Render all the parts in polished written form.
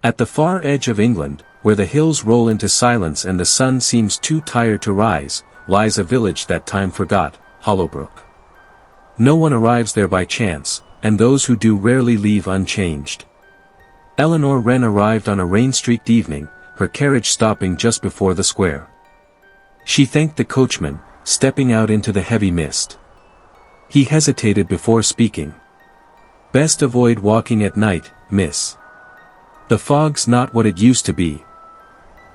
At the far edge of England, where the hills roll into silence and the sun seems too tired to rise, lies a village that time forgot, Hollowbrook. No one arrives there by chance, and those who do rarely leave unchanged. Eleanor Wren arrived on a rain-streaked evening, her carriage stopping just before the square. She thanked the coachman, stepping out into the heavy mist. He hesitated before speaking. "Best avoid walking at night, miss. The fog's not what it used to be."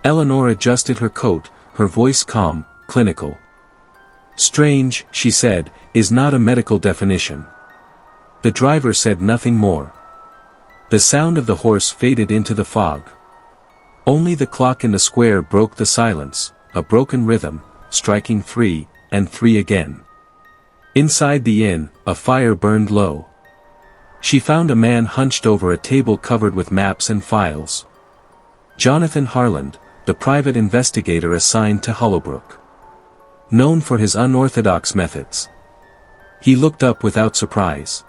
Eleanor adjusted her coat, her voice calm, clinical. "Strange," she said, "is not a medical definition." The driver said nothing more. The sound of the horse faded into the fog. Only the clock in the square broke the silence, a broken rhythm, striking 3, and 3 again. Inside the inn, a fire burned low. She found a man hunched over a table covered with maps and files. Jonathan Harland, the private investigator assigned to Hollowbrook. Known for his unorthodox methods. He looked up without surprise.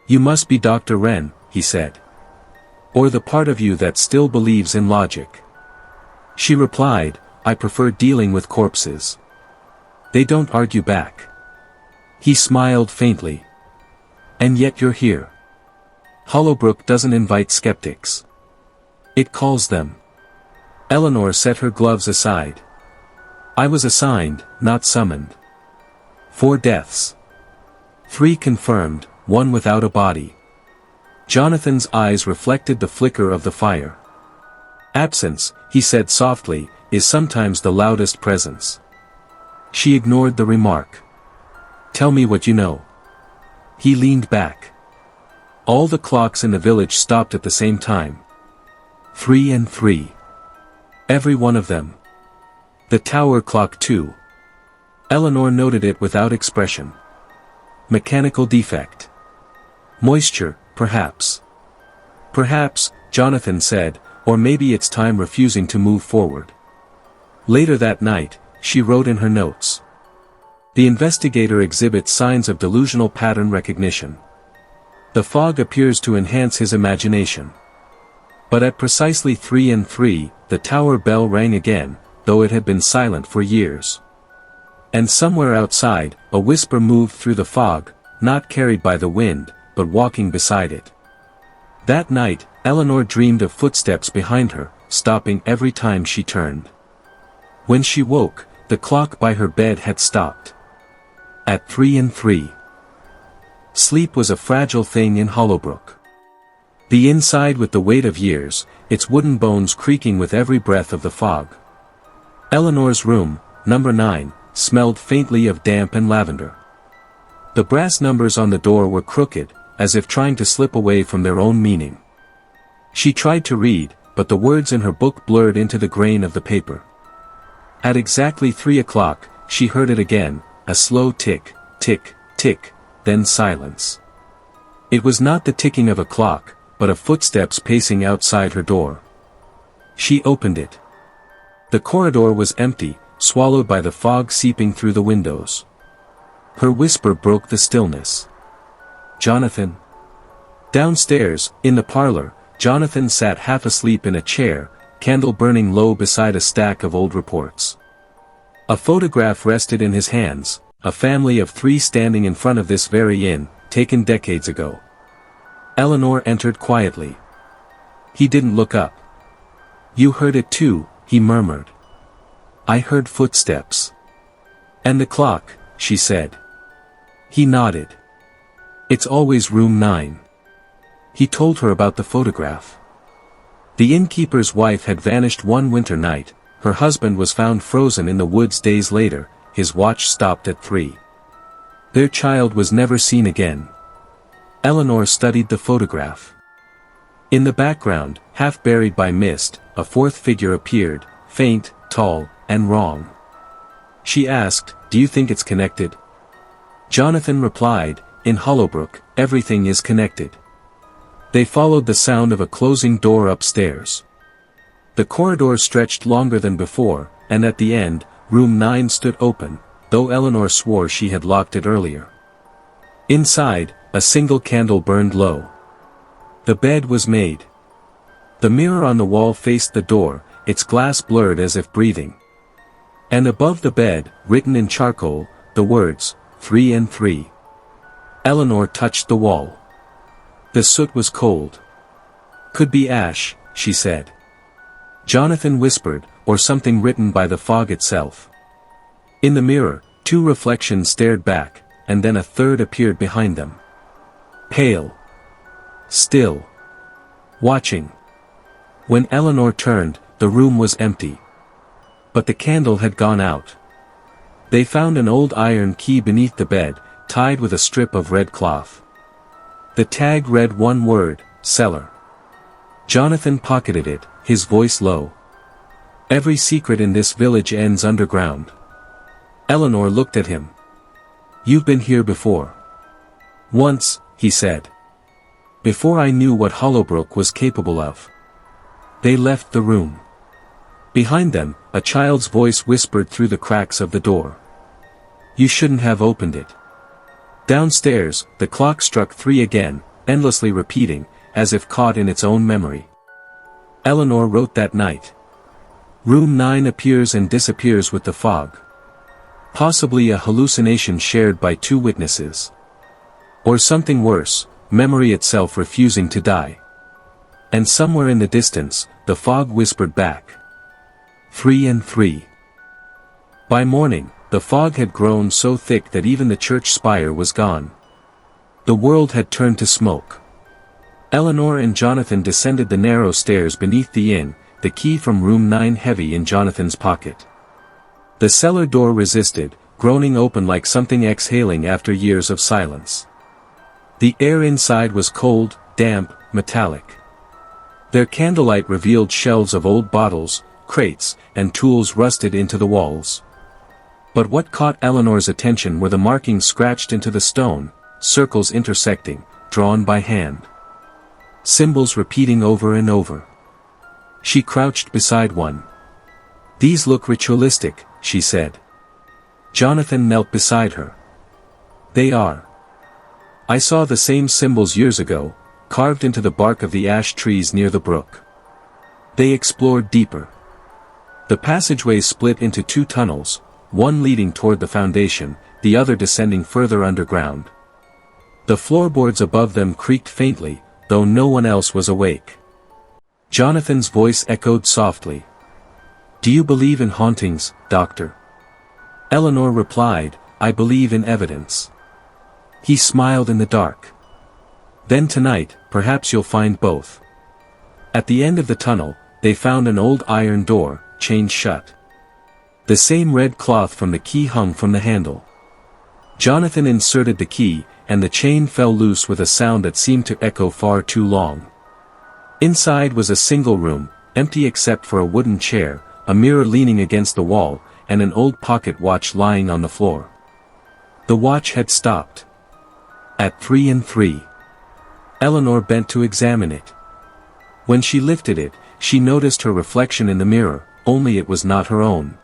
"You must be Dr. Wren," he said. "Or the part of you that still believes in logic." She replied, "I prefer dealing with corpses. They don't argue back." He smiled faintly. "And yet you're here. Hollowbrook doesn't invite skeptics. It calls them." Eleanor set her gloves aside. "I was assigned, not summoned. 4 deaths. 3 confirmed, 1 without a body." Jonathan's eyes reflected the flicker of the fire. "Absence," he said softly, "is sometimes the loudest presence." She ignored the remark. "Tell me what you know." He leaned back. All the clocks in the village stopped at the same time. 3 and 3. Every one of them. The tower clock too. Eleanor noted it without expression. Mechanical defect. Moisture, perhaps. "Perhaps," Jonathan said, "or maybe it's time refusing to move forward." Later that night, she wrote in her notes. "The investigator exhibits signs of delusional pattern recognition. The fog appears to enhance his imagination." But at precisely 3 and 3, the tower bell rang again, though it had been silent for years. And somewhere outside, a whisper moved through the fog, not carried by the wind, but walking beside it. That night, Eleanor dreamed of footsteps behind her, stopping every time she turned. When she woke, the clock by her bed had stopped. At 3 and 3. Sleep was a fragile thing in Hollowbrook. The inside with the weight of years, its wooden bones creaking with every breath of the fog. Eleanor's room, number 9, smelled faintly of damp and lavender. The brass numbers on the door were crooked, as if trying to slip away from their own meaning. She tried to read, but the words in her book blurred into the grain of the paper. At exactly 3 o'clock, she heard it again, a slow tick, tick, tick, then silence. It was not the ticking of a clock, but of footsteps pacing outside her door. She opened it. The corridor was empty, swallowed by the fog seeping through the windows. Her whisper broke the stillness. "Jonathan?" Downstairs, in the parlor, Jonathan sat half asleep in a chair, candle burning low beside a stack of old reports. A photograph rested in his hands, a family of 3 standing in front of this very inn, taken decades ago. Eleanor entered quietly. He didn't look up. "You heard it too," he murmured. "I heard footsteps." "And the clock," she said. He nodded. "It's always room 9. He told her about the photograph. The innkeeper's wife had vanished one winter night, her husband was found frozen in the woods days later, his watch stopped at 3. Their child was never seen again. Eleanor studied the photograph. In the background, half buried by mist, a 4th figure appeared, faint, tall, and wrong. She asked, "Do you think it's connected?" Jonathan replied, "In Hollowbrook, everything is connected." They followed the sound of a closing door upstairs. The corridor stretched longer than before, and at the end, room 9 stood open, though Eleanor swore she had locked it earlier. Inside, a single candle burned low. The bed was made. The mirror on the wall faced the door, its glass blurred as if breathing. And above the bed, written in charcoal, the words, 3 and 3. Eleanor touched the wall. The soot was cold. Could be ash, she said. Jonathan whispered, or something written by the fog itself. In the mirror, two reflections stared back, and then a third appeared behind them. Pale. Still. Watching. When Eleanor turned, the room was empty. But the candle had gone out. They found an old iron key beneath the bed, tied with a strip of red cloth. The tag read one word, cellar. Jonathan pocketed it, his voice low. Every secret in this village ends underground. Eleanor looked at him. You've been here before. Once, he said. Before I knew what Hollowbrook was capable of. They left the room. Behind them, a child's voice whispered through the cracks of the door. You shouldn't have opened it. Downstairs, the clock struck 3 again, endlessly repeating, as if caught in its own memory. Eleanor wrote that night. Room 9 appears and disappears with the fog. Possibly a hallucination shared by 2 witnesses. Or something worse, memory itself refusing to die. And somewhere in the distance, the fog whispered back. 3 and 3. By morning, the fog had grown so thick that even the church spire was gone. The world had turned to smoke. Eleanor and Jonathan descended the narrow stairs beneath the inn, the key from room 9 heavy in Jonathan's pocket. The cellar door resisted, groaning open like something exhaling after years of silence. The air inside was cold, damp, metallic. Their candlelight revealed shelves of old bottles, crates, and tools rusted into the walls. But what caught Eleanor's attention were the markings scratched into the stone, circles intersecting, drawn by hand. Symbols repeating over and over. She crouched beside one. These look ritualistic, she said. Jonathan knelt beside her. They are. I saw the same symbols years ago, carved into the bark of the ash trees near the brook. They explored deeper. The passageways split into 2 tunnels, one leading toward the foundation, the other descending further underground. The floorboards above them creaked faintly, though no one else was awake. Jonathan's voice echoed softly. Do you believe in hauntings, Doctor? Eleanor replied, I believe in evidence. He smiled in the dark. Then tonight, perhaps you'll find both. At the end of the tunnel, they found an old iron door, chained shut. The same red cloth from the key hung from the handle. Jonathan inserted the key, and the chain fell loose with a sound that seemed to echo far too long. Inside was a single room, empty except for a wooden chair, a mirror leaning against the wall, and an old pocket watch lying on the floor. The watch had stopped. At 3 and 3. Eleanor bent to examine it. When she lifted it, she noticed her reflection in the mirror, only it was not her own.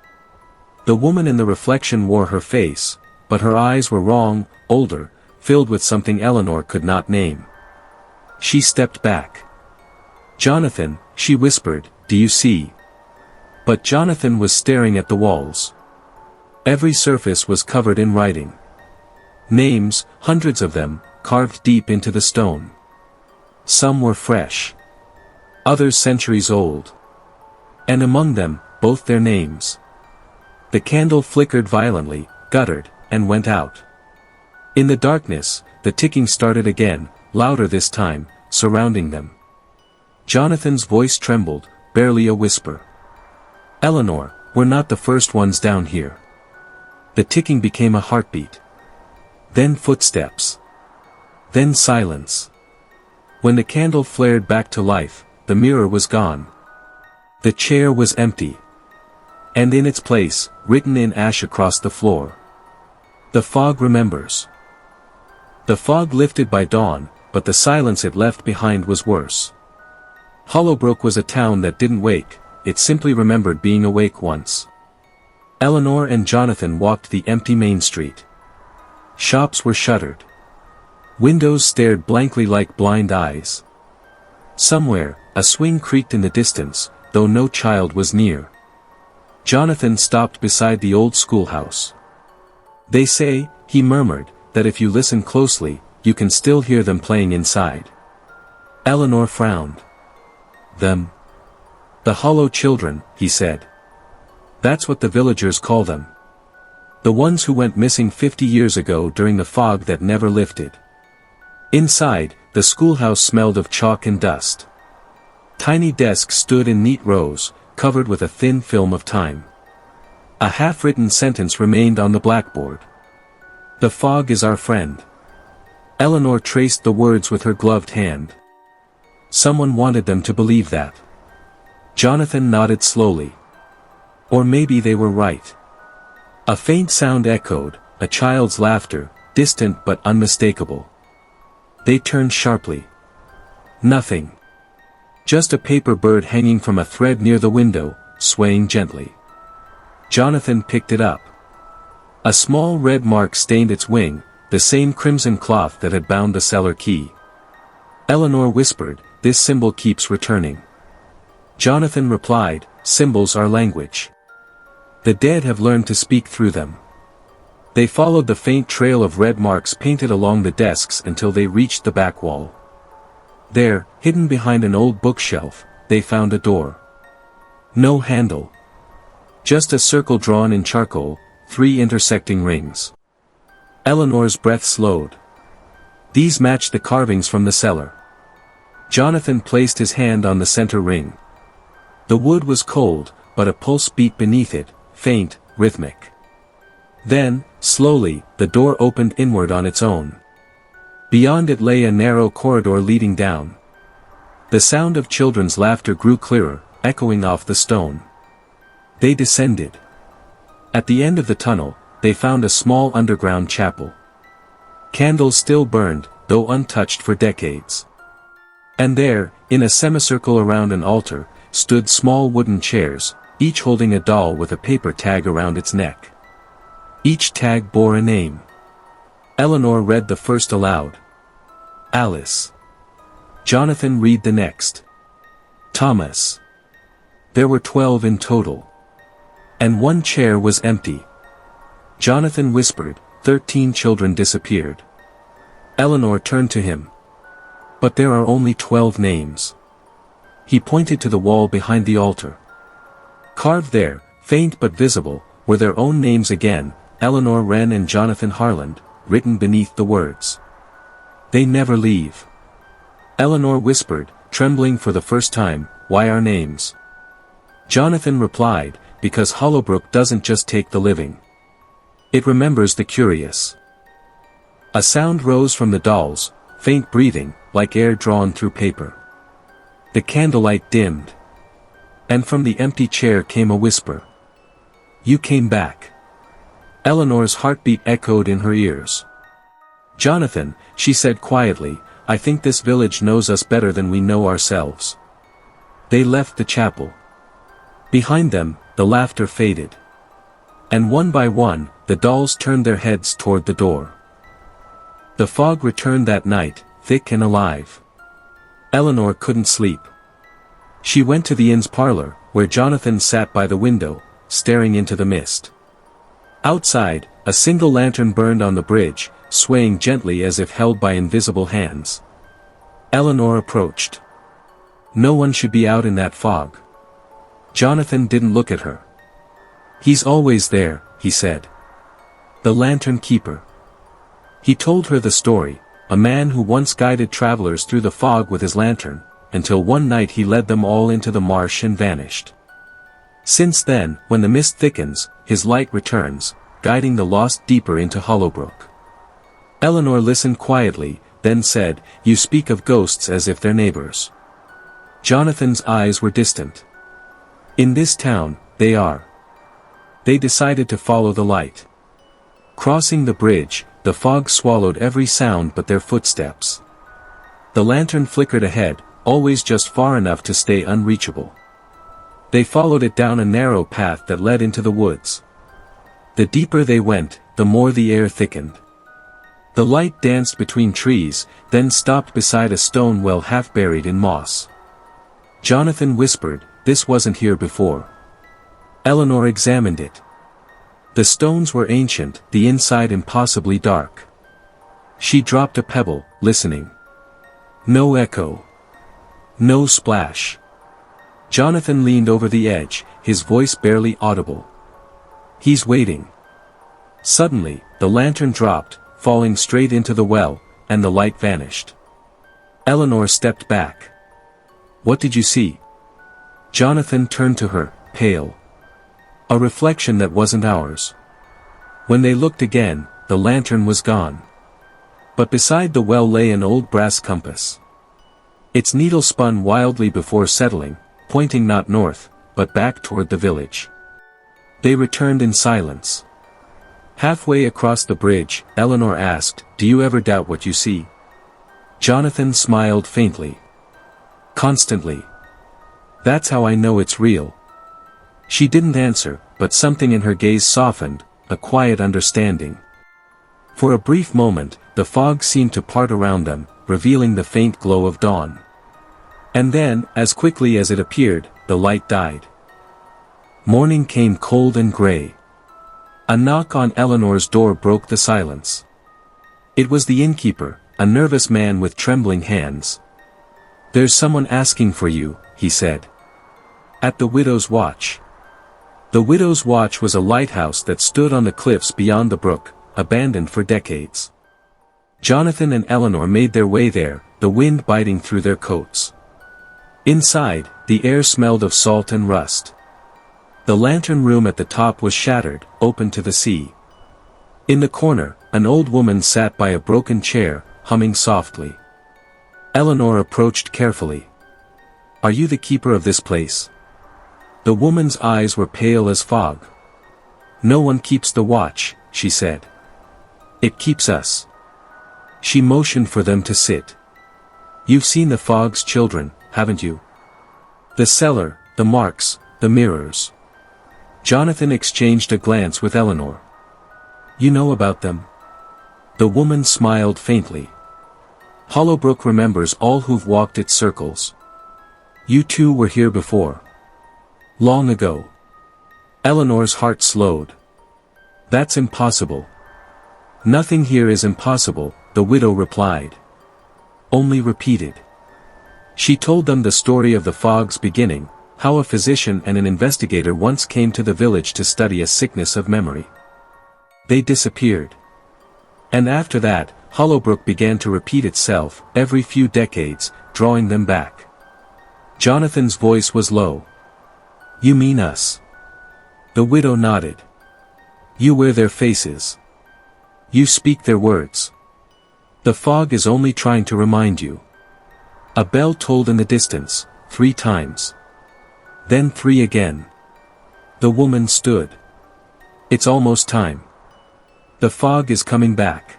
The woman in the reflection wore her face, but her eyes were wrong, older, filled with something Eleanor could not name. She stepped back. Jonathan, she whispered, do you see? But Jonathan was staring at the walls. Every surface was covered in writing. Names, hundreds of them, carved deep into the stone. Some were fresh. Others centuries old. And among them, both their names. The candle flickered violently, guttered, and went out. In the darkness, the ticking started again, louder this time, surrounding them. Jonathan's voice trembled, barely a whisper. Eleanor, we're not the first ones down here. The ticking became a heartbeat. Then footsteps. Then silence. When the candle flared back to life, the mirror was gone. The chair was empty. And in its place, written in ash across the floor. The fog remembers. The fog lifted by dawn, but the silence it left behind was worse. Hollowbrook was a town that didn't wake, it simply remembered being awake once. Eleanor and Jonathan walked the empty main street. Shops were shuttered. Windows stared blankly like blind eyes. Somewhere, a swing creaked in the distance, though no child was near. Jonathan stopped beside the old schoolhouse. "They say," he murmured, "that if you listen closely, you can still hear them playing inside." Eleanor frowned. "Them? The hollow children," he said. "That's what the villagers call them. The ones who went missing 50 years ago during the fog that never lifted." Inside, the schoolhouse smelled of chalk and dust. Tiny desks stood in neat rows, covered with a thin film of time. A half-written sentence remained on the blackboard. "The fog is our friend." Eleanor traced the words with her gloved hand. Someone wanted them to believe that. Jonathan nodded slowly. Or maybe they were right. A faint sound echoed, a child's laughter, distant but unmistakable. They turned sharply. Nothing. Just a paper bird hanging from a thread near the window, swaying gently. Jonathan picked it up. A small red mark stained its wing, the same crimson cloth that had bound the cellar key. Eleanor whispered, "This symbol keeps returning." Jonathan replied, "Symbols are language. The dead have learned to speak through them." They followed the faint trail of red marks painted along the desks until they reached the back wall. There, hidden behind an old bookshelf, they found a door. No handle. Just a circle drawn in charcoal, 3 intersecting rings. Eleanor's breath slowed. These matched the carvings from the cellar. Jonathan placed his hand on the center ring. The wood was cold, but a pulse beat beneath it, faint, rhythmic. Then, slowly, the door opened inward on its own. Beyond it lay a narrow corridor leading down. The sound of children's laughter grew clearer, echoing off the stone. They descended. At the end of the tunnel, they found a small underground chapel. Candles still burned, though untouched for decades. And there, in a semicircle around an altar, stood small wooden chairs, each holding a doll with a paper tag around its neck. Each tag bore a name. Eleanor read the first aloud. Alice. Jonathan read the next. Thomas. There were 12 in total. And one chair was empty. Jonathan whispered, 13 children disappeared. Eleanor turned to him. But there are only 12 names. He pointed to the wall behind the altar. Carved there, faint but visible, were their own names again, Eleanor Wren and Jonathan Harland, written beneath the words. They never leave. Eleanor whispered, trembling for the first time, "Why our names?" Jonathan replied, "Because Hollowbrook doesn't just take the living. It remembers the curious." A sound rose from the dolls, faint breathing, like air drawn through paper. The candlelight dimmed. And from the empty chair came a whisper. "You came back." Eleanor's heartbeat echoed in her ears. "Jonathan," she said quietly, "I think this village knows us better than we know ourselves." They left the chapel. Behind them, the laughter faded. And one by one, the dolls turned their heads toward the door. The fog returned that night, thick and alive. Eleanor couldn't sleep. She went to the inn's parlor, where Jonathan sat by the window, staring into the mist. Outside, a single lantern burned on the bridge, swaying gently as if held by invisible hands. Eleanor approached. No one should be out in that fog. Jonathan didn't look at her. "He's always there," he said. "The lantern keeper." He told her the story, a man who once guided travelers through the fog with his lantern, until one night he led them all into the marsh and vanished. Since then, when the mist thickens, his light returns, guiding the lost deeper into Hollowbrook. Eleanor listened quietly, then said, "You speak of ghosts as if they're neighbors." Jonathan's eyes were distant. "In this town, they are." They decided to follow the light. Crossing the bridge, the fog swallowed every sound but their footsteps. The lantern flickered ahead, always just far enough to stay unreachable. They followed it down a narrow path that led into the woods. The deeper they went, the more the air thickened. The light danced between trees, then stopped beside a stone well half buried in moss. Jonathan whispered, "This wasn't here before." Eleanor examined it. The stones were ancient, the inside impossibly dark. She dropped a pebble, listening. No echo. No splash. Jonathan leaned over the edge, his voice barely audible. "He's waiting." Suddenly, the lantern dropped, falling straight into the well, and the light vanished. Eleanor stepped back. "What did you see?" Jonathan turned to her, pale. A reflection that wasn't ours. When they looked again, the lantern was gone. But beside the well lay an old brass compass. Its needle spun wildly before settling, pointing not north, but back toward the village. They returned in silence. Halfway across the bridge, Eleanor asked, "Do you ever doubt what you see?" Jonathan smiled faintly. "Constantly. That's how I know it's real." She didn't answer, but something in her gaze softened, a quiet understanding. For a brief moment, the fog seemed to part around them, revealing the faint glow of dawn. And then, as quickly as it appeared, the light died. Morning came cold and gray. A knock on Eleanor's door broke the silence. It was the innkeeper, a nervous man with trembling hands. "There's someone asking for you," he said. "At the Widow's Watch." The Widow's Watch was a lighthouse that stood on the cliffs beyond the brook, abandoned for decades. Jonathan and Eleanor made their way there, the wind biting through their coats. Inside, the air smelled of salt and rust. The lantern room at the top was shattered, open to the sea. In the corner, an old woman sat by a broken chair, humming softly. Eleanor approached carefully. "Are you the keeper of this place?" The woman's eyes were pale as fog. "No one keeps the watch," she said. "It keeps us." She motioned for them to sit. "You've seen the fog's children, haven't you? The cellar, the marks, the mirrors." Jonathan exchanged a glance with Eleanor. "You know about them?" The woman smiled faintly. "Hollowbrook remembers all who've walked its circles. You two were here before. Long ago." Eleanor's heart slowed. "That's impossible." "Nothing here is impossible," the widow replied. "Only repeated." She told them the story of the fog's beginning, how a physician and an investigator once came to the village to study a sickness of memory. They disappeared. And after that, Hollowbrook began to repeat itself, every few decades, drawing them back. Jonathan's voice was low. "You mean us?" The widow nodded. "You wear their faces. You speak their words. The fog is only trying to remind you." A bell tolled in the distance, 3 times. Then 3 again. The woman stood. "It's almost time. The fog is coming back.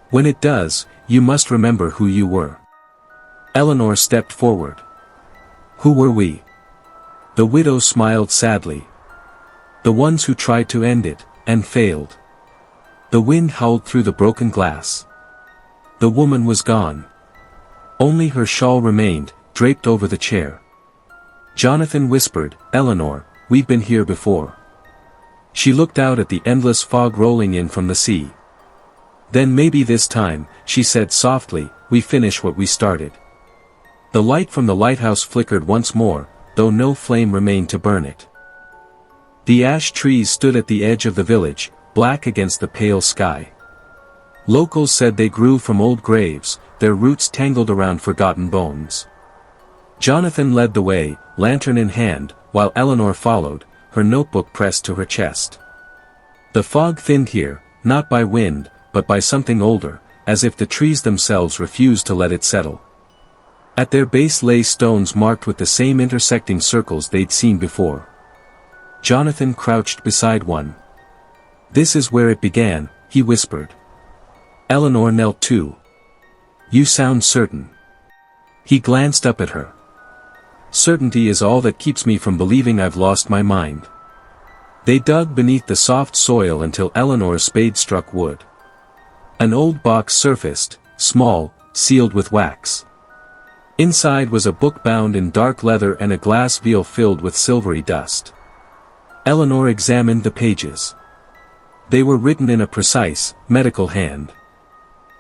When it does, you must remember who you were." Eleanor stepped forward. "Who were we?" The widow smiled sadly. "The ones who tried to end it, and failed." The wind howled through the broken glass. The woman was gone. Only her shawl remained, draped over the chair. Jonathan whispered, "Eleanor, we've been here before." She looked out at the endless fog rolling in from the sea. "Then maybe this time," she said softly, "we finish what we started." The light from the lighthouse flickered once more, though no flame remained to burn it. The ash trees stood at the edge of the village, black against the pale sky. Locals said they grew from old graves, their roots tangled around forgotten bones. Jonathan led the way, lantern in hand, while Eleanor followed, her notebook pressed to her chest. The fog thinned here, not by wind, but by something older, as if the trees themselves refused to let it settle. At their base lay stones marked with the same intersecting circles they'd seen before. Jonathan crouched beside one. "This is where it began," he whispered. Eleanor knelt too. "You sound certain." He glanced up at her. "Certainty is all that keeps me from believing I've lost my mind." They dug beneath the soft soil until Eleanor's spade struck wood. An old box surfaced, small, sealed with wax. Inside was a book bound in dark leather and a glass vial filled with silvery dust. Eleanor examined the pages. They were written in a precise, medical hand.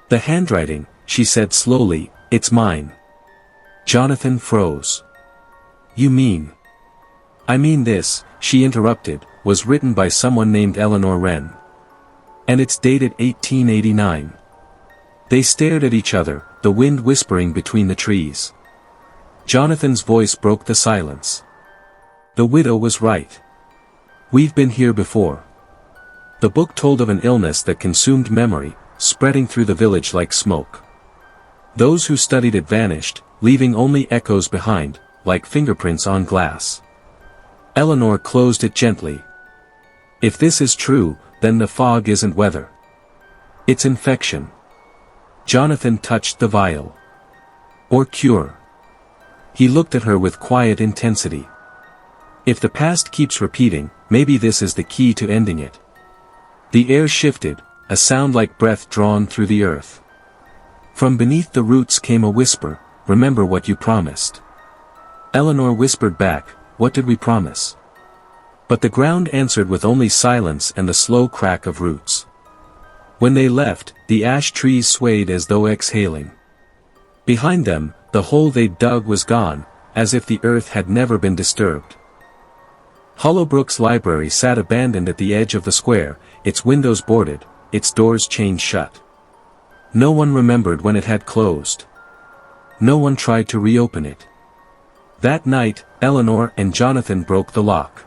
"The handwriting," she said slowly, "it's mine." Jonathan froze. "You mean?" "I mean this," she interrupted, "was written by someone named Eleanor Wren. And it's dated 1889. They stared at each other, the wind whispering between the trees. Jonathan's voice broke the silence. The widow was right. We've been here before. The book told of an illness that consumed memory, spreading through the village like smoke. Those who studied it vanished, leaving only echoes behind, like fingerprints on glass. Eleanor closed it gently. If this is true, then the fog isn't weather. It's infection. Jonathan touched the vial. Or cure. He looked at her with quiet intensity. If the past keeps repeating, maybe this is the key to ending it. The air shifted, a sound like breath drawn through the earth. From beneath the roots came a whisper, "Remember what you promised." Eleanor whispered back, "What did we promise?" But the ground answered with only silence and the slow crack of roots. When they left, the ash trees swayed as though exhaling. Behind them, the hole they'd dug was gone, as if the earth had never been disturbed. Hollowbrook's library sat abandoned at the edge of the square, its windows boarded, its doors chained shut. No one remembered when it had closed. No one tried to reopen it. That night, Eleanor and Jonathan broke the lock.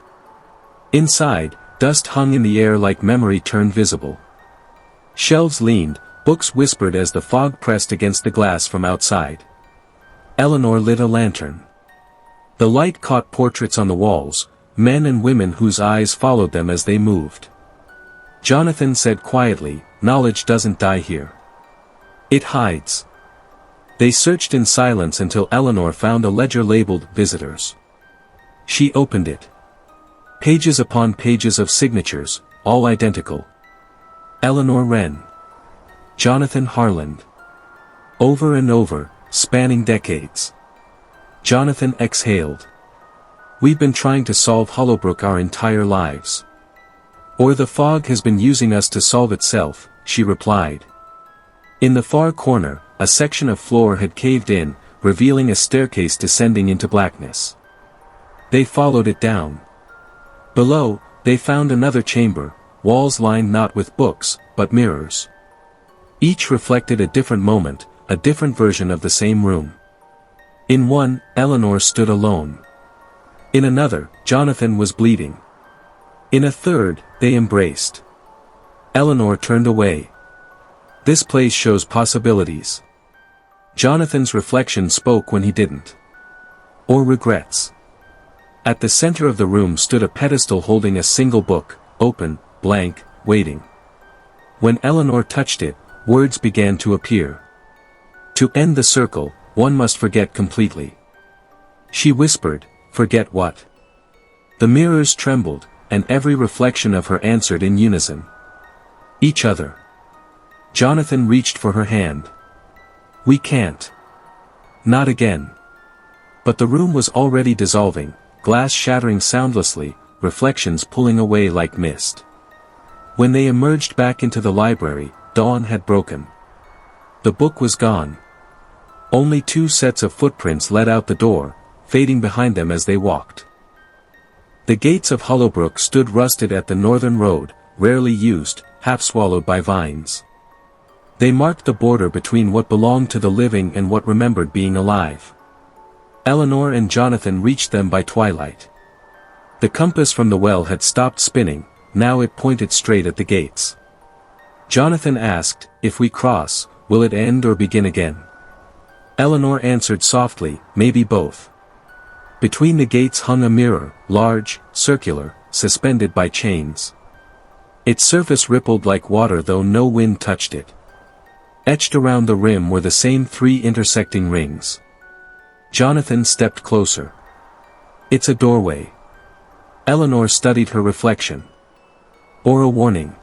Inside, dust hung in the air like memory turned visible. Shelves leaned, books whispered as the fog pressed against the glass from outside. Eleanor lit a lantern. The light caught portraits on the walls, men and women whose eyes followed them as they moved. Jonathan said quietly, "Knowledge doesn't die here. It hides." They searched in silence until Eleanor found a ledger labeled "Visitors." She opened it. Pages upon pages of signatures, all identical. Eleanor Wren. Jonathan Harland. Over and over, spanning decades. Jonathan exhaled. "We've been trying to solve Hollowbrook our entire lives. Or the fog has been using us to solve itself," she replied. In the far corner, a section of floor had caved in, revealing a staircase descending into blackness. They followed it down. Below, they found another chamber, walls lined not with books, but mirrors. Each reflected a different moment, a different version of the same room. In one, Eleanor stood alone. In another, Jonathan was bleeding. In a third, they embraced. Eleanor turned away. "This place shows possibilities." Jonathan's reflection spoke when he didn't. Or regrets. At the center of the room stood a pedestal holding a single book, open, blank, waiting. When Eleanor touched it, words began to appear. To end the circle, one must forget completely. She whispered, "Forget what?" The mirrors trembled, and every reflection of her answered in unison. "Each other." Jonathan reached for her hand. "We can't. Not again." But the room was already dissolving, glass shattering soundlessly, reflections pulling away like mist. When they emerged back into the library, dawn had broken. The book was gone. Only two sets of footprints led out the door, fading behind them as they walked. The gates of Hollowbrook stood rusted at the northern road, rarely used, half swallowed by vines. They marked the border between what belonged to the living and what remembered being alive. Eleanor and Jonathan reached them by twilight. The compass from the well had stopped spinning, now it pointed straight at the gates. Jonathan asked, "If we cross, will it end or begin again?" Eleanor answered softly, "Maybe both." Between the gates hung a mirror, large, circular, suspended by chains. Its surface rippled like water though no wind touched it. Etched around the rim were the same three intersecting rings. Jonathan stepped closer. "It's a doorway." Eleanor studied her reflection. "Or a warning."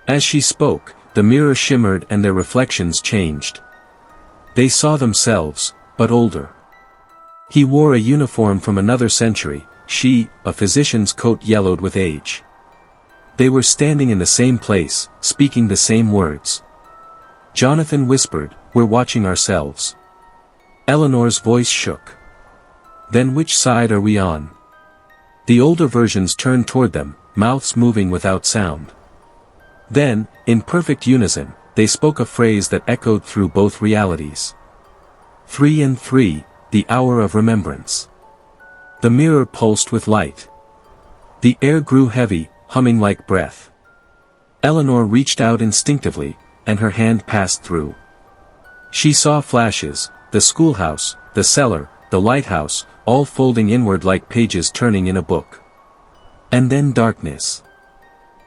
As she spoke, the mirror shimmered and their reflections changed. They saw themselves, but older. He wore a uniform from another century, she, a physician's coat yellowed with age. They were standing in the same place, speaking the same words. Jonathan whispered, "We're watching ourselves." Eleanor's voice shook. "Then which side are we on?" The older versions turned toward them, mouths moving without sound. Then, in perfect unison, they spoke a phrase that echoed through both realities. 3 and 3, the hour of remembrance. The mirror pulsed with light. The air grew heavy, humming like breath. Eleanor reached out instinctively, and her hand passed through. She saw flashes, the schoolhouse, the cellar, the lighthouse, all folding inward like pages turning in a book. And then darkness.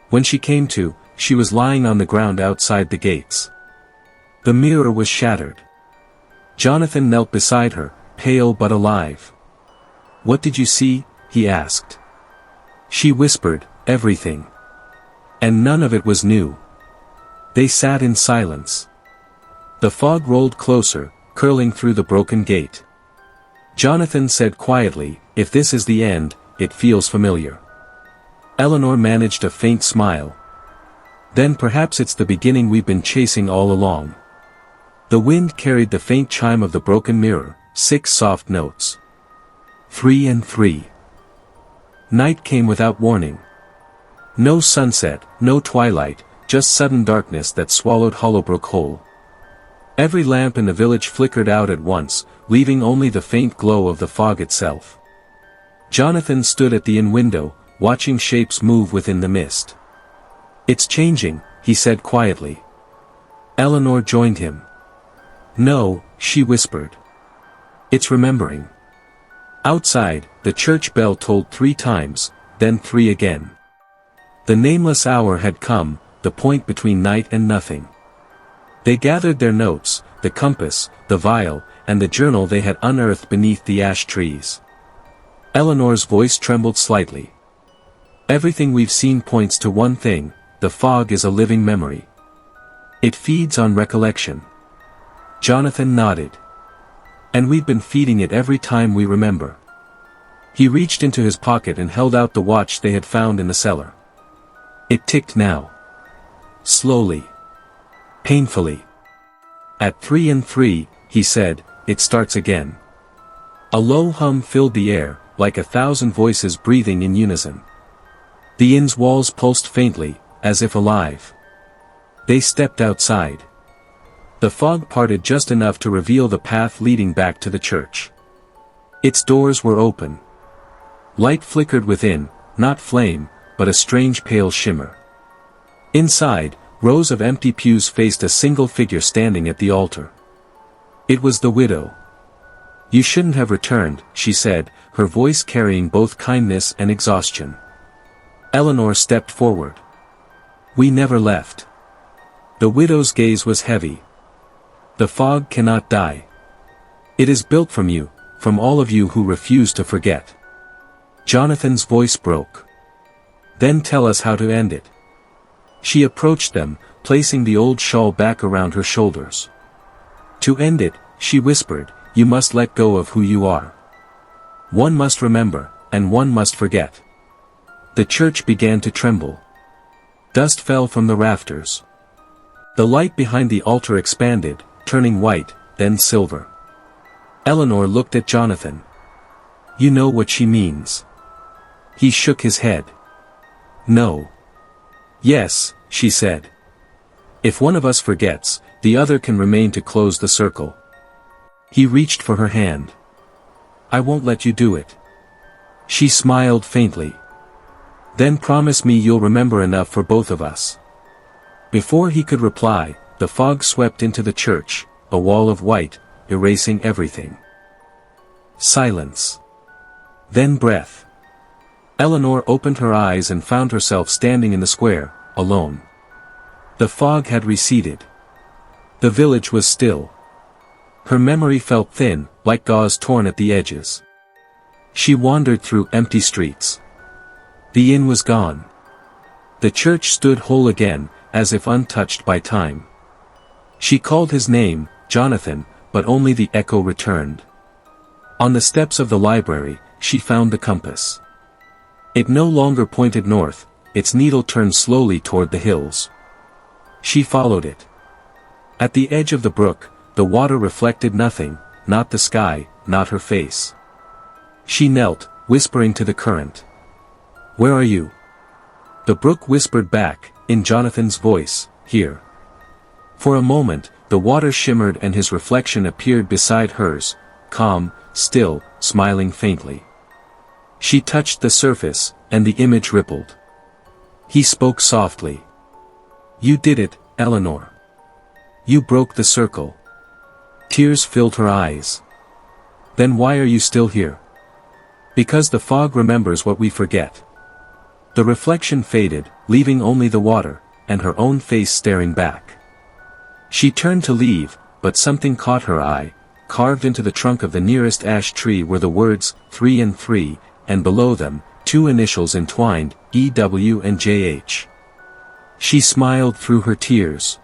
When she came to, she was lying on the ground outside the gates. The mirror was shattered. Jonathan knelt beside her, pale but alive. "What did you see?" he asked. She whispered, "Everything." And none of it was new. They sat in silence. The fog rolled closer, curling through the broken gate. Jonathan said quietly, "If this is the end, it feels familiar." Eleanor managed a faint smile. "Then perhaps it's the beginning we've been chasing all along." The wind carried the faint chime of the broken mirror, 6 soft notes. 3 and 3. Night came without warning. No sunset, no twilight, just sudden darkness that swallowed Hollowbrook whole. Every lamp in the village flickered out at once, leaving only the faint glow of the fog itself. Jonathan stood at the inn window, watching shapes move within the mist. "It's changing," he said quietly. Eleanor joined him. "No," she whispered. "It's remembering." Outside, the church bell tolled 3 times, then 3 again. The nameless hour had come, the point between night and nothing. They gathered their notes, the compass, the vial, and the journal they had unearthed beneath the ash trees. Eleanor's voice trembled slightly. "Everything we've seen points to one thing: the fog is a living memory. It feeds on recollection." Jonathan nodded. "And we've been feeding it every time we remember." He reached into his pocket and held out the watch they had found in the cellar. It ticked now. Slowly. Painfully. "At 3 and 3, he said, "it starts again." A low hum filled the air, like 1,000 voices breathing in unison. The inn's walls pulsed faintly, as if alive. They stepped outside. The fog parted just enough to reveal the path leading back to the church. Its doors were open. Light flickered within, not flame, but a strange pale shimmer. Inside, rows of empty pews faced a single figure standing at the altar. It was the widow. "You shouldn't have returned," she said, her voice carrying both kindness and exhaustion. Eleanor stepped forward. "We never left." The widow's gaze was heavy. "The fog cannot die. It is built from you, from all of you who refuse to forget." Jonathan's voice broke. "Then tell us how to end it." She approached them, placing the old shawl back around her shoulders. "To end it," she whispered, "you must let go of who you are. One must remember, and one must forget." The church began to tremble. Dust fell from the rafters. The light behind the altar expanded, turning white, then silver. Eleanor looked at Jonathan. "You know what she means." He shook his head. "No." "Yes," she said. "If one of us forgets, the other can remain to close the circle." He reached for her hand. "I won't let you do it." She smiled faintly. "Then promise me you'll remember enough for both of us." Before he could reply, the fog swept into the church, a wall of white, erasing everything. Silence. Then breath. Eleanor opened her eyes and found herself standing in the square, alone. The fog had receded. The village was still. Her memory felt thin, like gauze torn at the edges. She wandered through empty streets. The inn was gone. The church stood whole again, as if untouched by time. She called his name, Jonathan, but only the echo returned. On the steps of the library, she found the compass. It no longer pointed north, its needle turned slowly toward the hills. She followed it. At the edge of the brook, the water reflected nothing, not the sky, not her face. She knelt, whispering to the current. "Where are you?" The brook whispered back, in Jonathan's voice, "Here." For a moment, the water shimmered and his reflection appeared beside hers, calm, still, smiling faintly. She touched the surface, and the image rippled. He spoke softly. "You did it, Eleanor. You broke the circle." Tears filled her eyes. "Then why are you still here?" "Because the fog remembers what we forget." The reflection faded, leaving only the water, and her own face staring back. She turned to leave, but something caught her eye. Carved into the trunk of the nearest ash tree were the words, 3 and 3, and below them, 2 initials entwined, EW and JH. She smiled through her tears.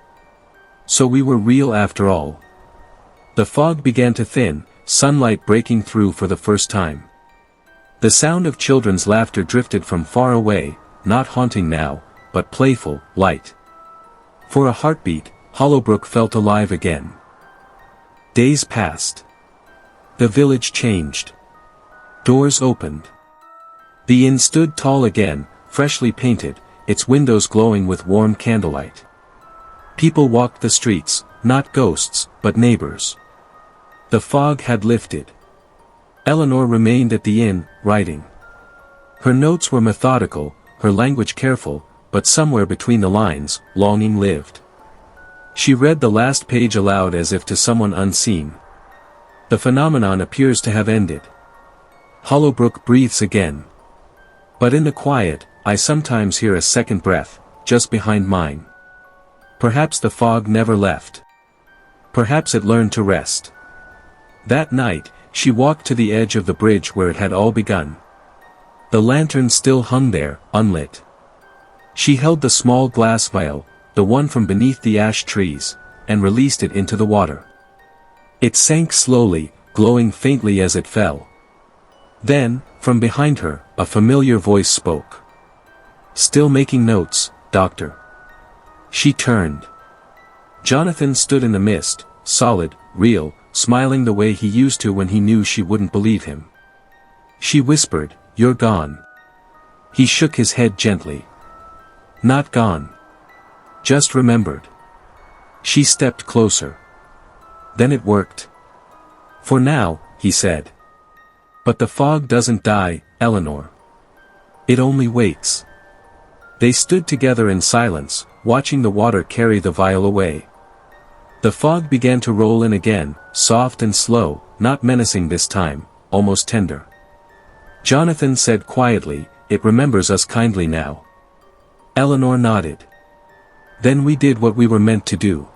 So we were real after all. The fog began to thin, sunlight breaking through for the first time. The sound of children's laughter drifted from far away, not haunting now, but playful, light. For a heartbeat, Hollowbrook felt alive again. Days passed. The village changed. Doors opened. The inn stood tall again, freshly painted, its windows glowing with warm candlelight. People walked the streets, not ghosts, but neighbors. The fog had lifted. Eleanor remained at the inn, writing. Her notes were methodical, her language careful, but somewhere between the lines, longing lived. She read the last page aloud as if to someone unseen. The phenomenon appears to have ended. Hollowbrook breathes again. But in the quiet, I sometimes hear a second breath, just behind mine. Perhaps the fog never left. Perhaps it learned to rest. That night, she walked to the edge of the bridge where it had all begun. The lantern still hung there, unlit. She held the small glass vial, the one from beneath the ash trees, and released it into the water. It sank slowly, glowing faintly as it fell. Then, from behind her, a familiar voice spoke. "Still making notes, Doctor?" She turned. Jonathan stood in the mist, solid, real, smiling the way he used to when he knew she wouldn't believe him. She whispered, "You're gone." He shook his head gently. "Not gone. Just remembered." She stepped closer. "Then it worked." "For now," he said. "But the fog doesn't die, Eleanor. It only waits." They stood together in silence, watching the water carry the vial away. The fog began to roll in again, soft and slow, not menacing this time, almost tender. Jonathan said quietly, "It remembers us kindly now." Eleanor nodded. "Then we did what we were meant to do."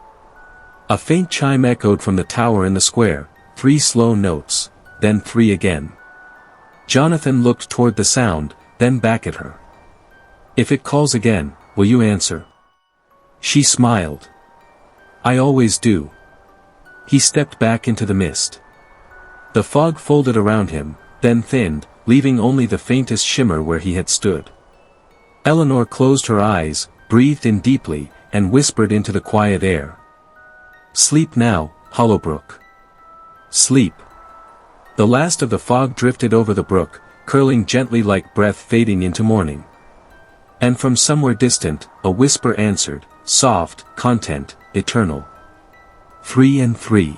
A faint chime echoed from the tower in the square, 3 slow notes, then 3 again. Jonathan looked toward the sound, then back at her. "If it calls again, will you answer?" She smiled. "I always do." He stepped back into the mist. The fog folded around him, then thinned, leaving only the faintest shimmer where he had stood. Eleanor closed her eyes, breathed in deeply, and whispered into the quiet air. "Sleep now, Hollowbrook. Sleep." The last of the fog drifted over the brook, curling gently like breath fading into morning. And from somewhere distant, a whisper answered, soft, content, eternal. 3 and 3.